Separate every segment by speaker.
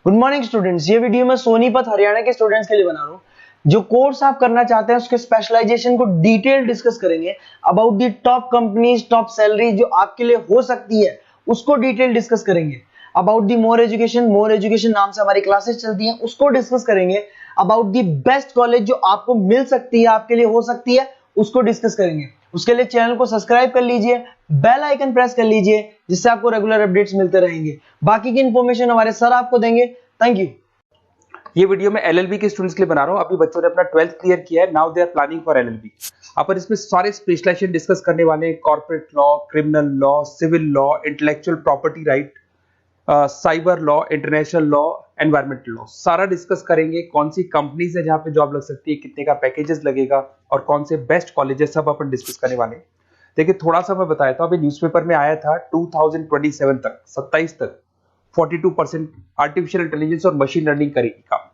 Speaker 1: Good morning students. ये video मैं सोनीपत हरियाणा के स्टूडेंट्स के लिए बना रहा हूँ। जो कोर्स आप करना चाहते हैं उसके स्पेशलाइजेशन को डिटेल डिस्कस करेंगे। About the top companies, top salary जो आपके लिए हो सकती है उसको डिटेल डिस्कस करेंगे। अबाउट दी मोर एजुकेशन नाम से हमारी क्लासेस चलती हैं, उसको डिस्कस करेंगे। अबाउट दी बेस्ट कॉलेज जो आपको मिल सकती है, आपके लिए हो सकती है, उसको डिस्कस करेंगे। उसके लिए चैनल को सब्सक्राइब कर लीजिए, बेल आइकन प्रेस कर लीजिए, जिससे आपको रेगुलर अपडेट्स मिलते रहेंगे। बाकी की इंफॉर्मेशन हमारे सर आपको देंगे। Thank you.
Speaker 2: ये वीडियो मैं एलएलबी के स्टूडेंट्स के लिए बना रहा हूं। अभी बच्चों ने अपना 12th क्लियर किया है, now they are planning for LLB. अपन इसमें सारे स्पेशलाइजेशन डिस्कस करने वाले हैं। Corporate law, criminal law, civil law, intellectual property right, cyber law, international law, environmental law, सारा डिस्कस करेंगे। कौन सी कंपनीज है जहां पे जॉब लग सकती है, कितने का पैकेजेस लगेगा और कौन से बेस्ट कॉलेजेस, सब अपन डिस्कस करने वाले हैं। देखिए थोड़ा सा मैं बताया था, अभी न्यूज़पेपर में आया था 2027 तक, 27 तक 42% आर्टिफिशियल इंटेलिजेंस और मशीन लर्निंग करेगी काम।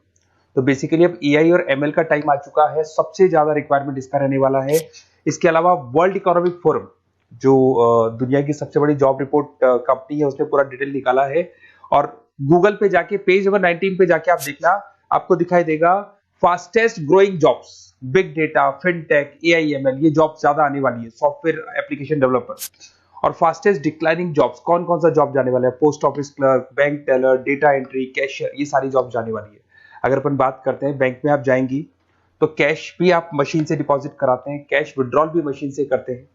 Speaker 2: तो बेसिकली अब एआई और एमएल का टाइम आ चुका है, सबसे ज्यादा रिक्वायरमेंट इसका रहने वाला है। इसके अलावा वर्ल्ड इकोनॉमिक फोरम जो दुनिया की सबसे बड़ी जॉब रिपोर्ट कंपनी है, उसने पूरा डिटेल निकाला है। और गूगल पे जाके पेज नंबर 19 पे जाके आप देखना, आपको दिखाई देगा fastest growing jobs, big data, fintech, AI ML, ये जॉब ज्यादा आने वाली है। Software application developer. और फास्टेस्ट डिक्लाइनिंग जॉब्स, कौन कौन सा जॉब जाने वाला है, post office clerk, bank teller, data entry, cashier, ये सारी जॉब जाने वाली है। अगर अपन बात करते हैं, बैंक में आप जाएंगी तो कैश भी आप मशीन से डिपॉजिट कराते हैं, कैश विड्रॉल भी मशीन से करते हैं।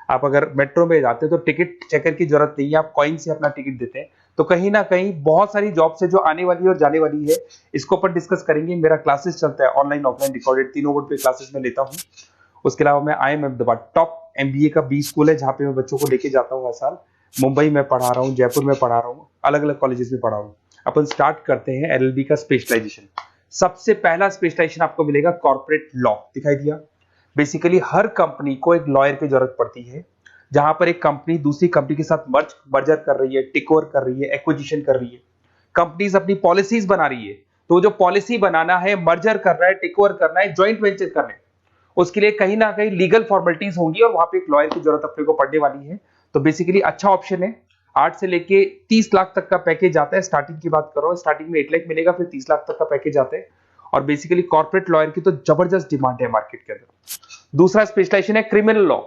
Speaker 2: आप अगर मेट्रो में जाते हैं तो टिकट चेकर की जरूरत नहीं है, आप कॉइन से अपना टिकट देते हैं। तो कहीं ना कहीं बहुत सारी जॉब से जो आने वाली है और जाने वाली है, इसको अपन डिस्कस करेंगे। मेरा क्लासेस चलता है ऑनलाइन ऑफलाइन रिकॉर्डेड, तीनों बोर्ड पे क्लासेस में लेता हूँ। उसके अलावा मैं IIM अहमदाबाद टॉप MBA का B स्कूल है, जहाँ पे मैं बच्चों को लेके जाता हूँ हर साल। मुंबई में पढ़ा रहा हूँ, जयपुर में पढ़ा रहा हूँ, अलग अलग कॉलेजेस में पढ़ा रहा हूँ। अपन स्टार्ट करते हैं LLB का स्पेशलाइजेशन। सबसे पहला स्पेशलाइजेशन आपको मिलेगा कॉर्पोरेट लॉ, दिखाई दिया। बेसिकली हर कंपनी को एक लॉयर की जरूरत पड़ती है, जहां पर एक कंपनी दूसरी कंपनी के साथ मर्जर कर रही है, टेक ओवर कर रही है, एक्विजिशन कर रही है। कंपनीज अपनी पॉलिसीज बना रही है, तो जो पॉलिसी बनाना है, मर्जर करना है, टेक ओवर करना है, ज्वाइंट वेंचर करना है, उसके लिए कहीं ना कहीं लीगल फॉर्मेलिटीज होंगी और वहां पे एक लॉयर की जरूरत अपने को पड़ने वाली है। तो बेसिकली अच्छा ऑप्शन है। 8 से लेके 30 लाख तक का पैकेज आता है। स्टार्टिंग की बात कर रहा हूँ, स्टार्टिंग में 8 लाख मिलेगा, फिर 30 लाख तक का पैकेज आता है। और बेसिकली कॉर्पोरेट लॉयर की तो जबरदस्त डिमांड है मार्केट के अंदर। दूसरा स्पेशलाइजेशन है क्रिमिनल लॉ।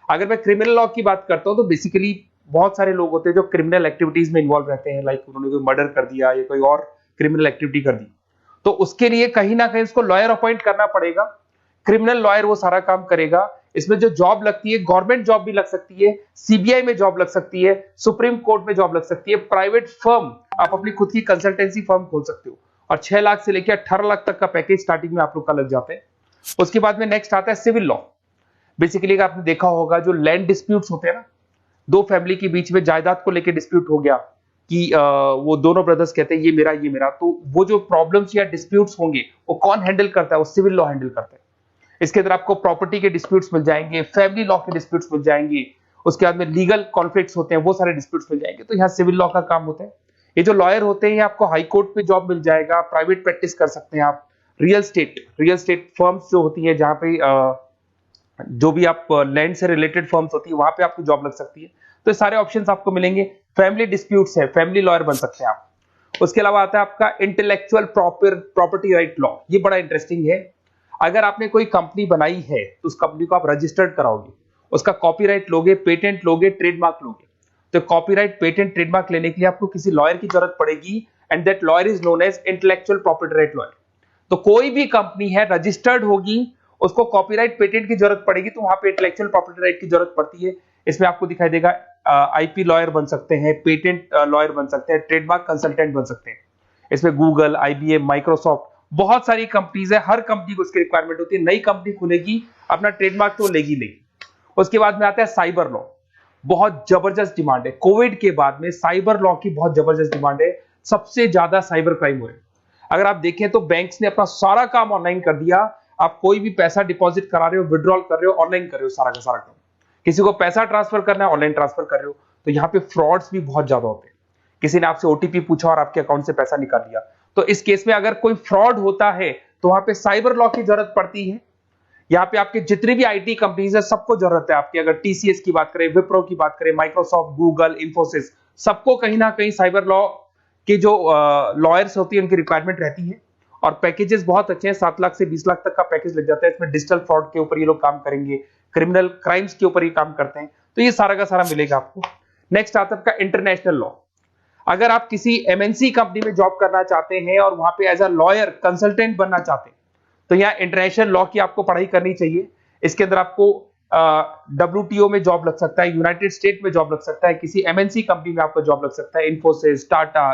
Speaker 2: अगर मैं क्रिमिनल लॉ की बात करता हूं तो बेसिकली बहुत सारे लोग होते हैं जो क्रिमिनल एक्टिविटीज में इन्वॉल्व रहते हैं, लाइक उन्होंने कोई मर्डर कर दिया या कोई और क्रिमिनल एक्टिविटी कर दी, तो उसके लिए कहीं ना कहीं उसको लॉयर अपॉइंट करना पड़ेगा। क्रिमिनल लॉयर वो सारा काम करेगा। इसमें जो जॉब लगती है, गवर्नमेंट जॉब भी लग सकती है, सीबीआई में जॉब लग सकती है, सुप्रीम कोर्ट में जॉब लग सकती है, प्राइवेट फर्म, आप अपनी खुद की कंसल्टेंसी फर्म खोल सकते हो। और 6 लाख से लेकर 18 लाख तक का पैकेज स्टार्टिंग में आप लोग का लग जाता है। उसके बाद में नेक्स्ट आता है सिविल लॉ। बेसिकली आपने देखा होगा जो लैंड डिस्प्यूट्स होते हैं ना, दो फैमिली के बीच में जायदाद को लेकर डिस्प्यूट हो गया कि वो दोनों ब्रदर्स कहते हैं ये मेरा ये मेरा, तो वो जो प्रॉब्लम्स या डिस्प्यूट्स होंगे वो कौन हैंडल करता है, वो सिविल लॉ हैंडल करता है। इसके अंदर आपको प्रॉपर्टी के डिस्प्यूट्स मिल जाएंगे, फैमिली लॉ के डिस्प्यूट्स मिल जाएंगे, उसके बाद में लीगल कॉन्फ्लिक्ट्स होते हैं, वो सारे डिस्प्यूट्स मिल जाएंगे। तो यहाँ सिविल लॉ का काम होता है। ये जो लॉयर होते हैं, आपको हाई कोर्ट पे जॉब मिल जाएगा, प्राइवेट प्रैक्टिस कर सकते हैं आप, रियल स्टेट फर्म्स जो होती है, जहां पे जो भी आप लैंड से रिलेटेड फर्म्स होती है, वहां पे आपको जॉब लग सकती है। तो सारे ऑप्शंस आपको मिलेंगे। फैमिली डिस्प्यूट्स है, फैमिली लॉयर बन सकते हैं आप। उसके अलावा आता है आपका इंटेलेक्चुअल प्रॉपर्टी राइट लॉ। ये बड़ा इंटरेस्टिंग है। अगर आपने कोई कंपनी बनाई है तो उस कंपनी को आप रजिस्टर्ड कराओगे, उसका कॉपीराइट लोगे, पेटेंट लोगे, ट्रेडमार्क लोगे। तो कॉपीराइट, पेटेंट, ट्रेडमार्क लेने के लिए आपको किसी लॉयर की जरूरत पड़ेगी, and that lawyer is known as intellectual property right lawyer. तो कोई भी कंपनी है रजिस्टर्ड होगी, उसको कॉपीराइट, पेटेंट की जरूरत पड़ेगी, तो वहां पे इंटेलेक्चुअल प्रॉपर्टी राइट की जरूरत पड़ती है। इसमें आपको दिखाई देगा IP लॉयर बन सकते हैं, पेटेंट लॉयर बन सकते हैं, ट्रेडमार्क कंसल्टेंट बन सकते हैं। इसमें गूगल, IBM, माइक्रोसॉफ्ट, बहुत सारी कंपनीज है। हर कंपनी को उसकी रिक्वायरमेंट होती है। नई कंपनी खुलेगी, अपना ट्रेडमार्क तो लेगी लेगी। उसके बाद में आता है साइबर लॉ। बहुत जबरदस्त डिमांड है। कोविड के बाद में साइबर लॉ की बहुत जबरदस्त डिमांड है। सबसे ज्यादा साइबर क्राइम हुए। अगर आप देखें तो बैंक्स ने अपना सारा काम ऑनलाइन कर दिया। आप कोई भी पैसा डिपॉजिट करा रहे हो, विड्रॉल कर रहे हो, ऑनलाइन कर रहे हो, सारा का सारा काम। किसी को पैसा ट्रांसफर करना है, ऑनलाइन ट्रांसफर कर रहे हो। तो यहाँ पे फ्रॉड्स भी बहुत ज्यादा होते हैं। किसी ने आपसे OTP पूछा और आपके अकाउंट से पैसा निकाल लिया। तो इस केस में अगर कोई फ्रॉड होता है तो वहां पे साइबर लॉ की जरूरत पड़ती है। यहाँ पे आपके जितनी भी IT कंपनीज है, सबको जरूरत है आपकी। अगर TCS की बात करें, विप्रो की बात करें, माइक्रोसॉफ्ट, गूगल, इंफोसिस, सबको कहीं ना कहीं साइबर लॉ के जो लॉयर्स होती है उनकी रिक्वायरमेंट रहती है, और पैकेजेस बहुत अच्छे हैं, 7 लाख से 20 लाख तक का पैकेज लग जाता है। इसमें डिजिटल फ्रॉड के ऊपर ये लोग काम करेंगे, क्रिमिनल क्राइम्स के ऊपर ये काम करते हैं, तो ये सारा का सारा मिलेगा आपको। नेक्स्ट आता है आपका इंटरनेशनल लॉ। अगर आप किसी एमएनसी कंपनी में जॉब करना चाहते हैं और वहां पे एज अ लॉयर कंसल्टेंट बनना चाहते हैं, तो यहाँ इंटरनेशनल लॉ की आपको पढ़ाई करनी चाहिए। इसके अंदर आपको WTO में जॉब लग सकता है, यूनाइटेड स्टेट में जॉब लग सकता है, किसी एमएनसी कंपनी में आपका जॉब लग सकता है, इन्फोसिस, टाटा,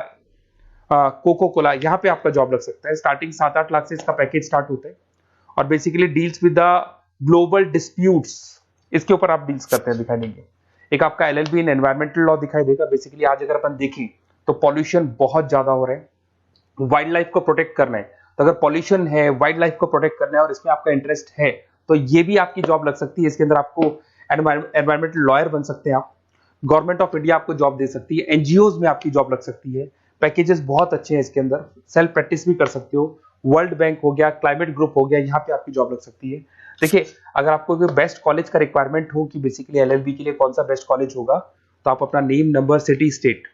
Speaker 2: कोको कोला, यहाँ पे आपका जॉब लग सकता है। स्टार्टिंग 7-8 लाख से इसका पैकेज स्टार्ट होता है, और basically deals with the global disputes, इसके ऊपर आप डील्स करते हैं, दिखाई देंगे। एक आपका LLB इन एनवायरमेंटल लॉ दिखाई देगा। बेसिकली आज अगर अपन देखें तो पॉल्यूशन बहुत ज्यादा हो रहा है, वाइल्ड लाइफ को प्रोटेक्ट करना है, तो अगर पॉल्यूशन है, वाइल्ड लाइफ को प्रोटेक्ट करना है और इसमें आपका इंटरेस्ट है, तो ये भी आपकी जॉब लग सकती है। इसके अंदर आपको एनवायरमेंटल लॉयर बन सकते हैं आप। गवर्नमेंट ऑफ इंडिया आपको जॉब दे सकती है, एनजीओज में आपकी जॉब लग सकती है। पैकेजेस बहुत अच्छे हैं इसके अंदर, सेल्फ प्रैक्टिस भी कर सकते हो। वर्ल्ड बैंक हो गया, क्लाइमेट ग्रुप हो गया, यहाँ पे आपकी जॉब लग सकती है। देखिए, अगर आपको बेस्ट कॉलेज का रिक्वायरमेंट हो कि बेसिकली LLB के लिए कौन सा बेस्ट कॉलेज होगा, तो आप अपना नेम, नंबर, सिटी, स्टेट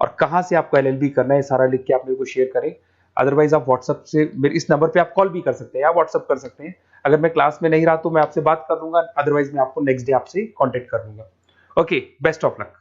Speaker 2: और कहां से आपको LLB करना है सारा लिख के आप मेरे को शेयर करें। अदरवाइज आप व्हाट्सएप से मेरे इस नंबर पे आप कॉल भी कर सकते हैं या व्हाट्सएप कर सकते हैं। अगर मैं क्लास में नहीं रहा तो मैं आपसे बात कर लूंगा, अदरवाइज मैं आपको नेक्स्ट डे आपसे कॉन्टेक्ट कर लूंगा। Okay, best of luck.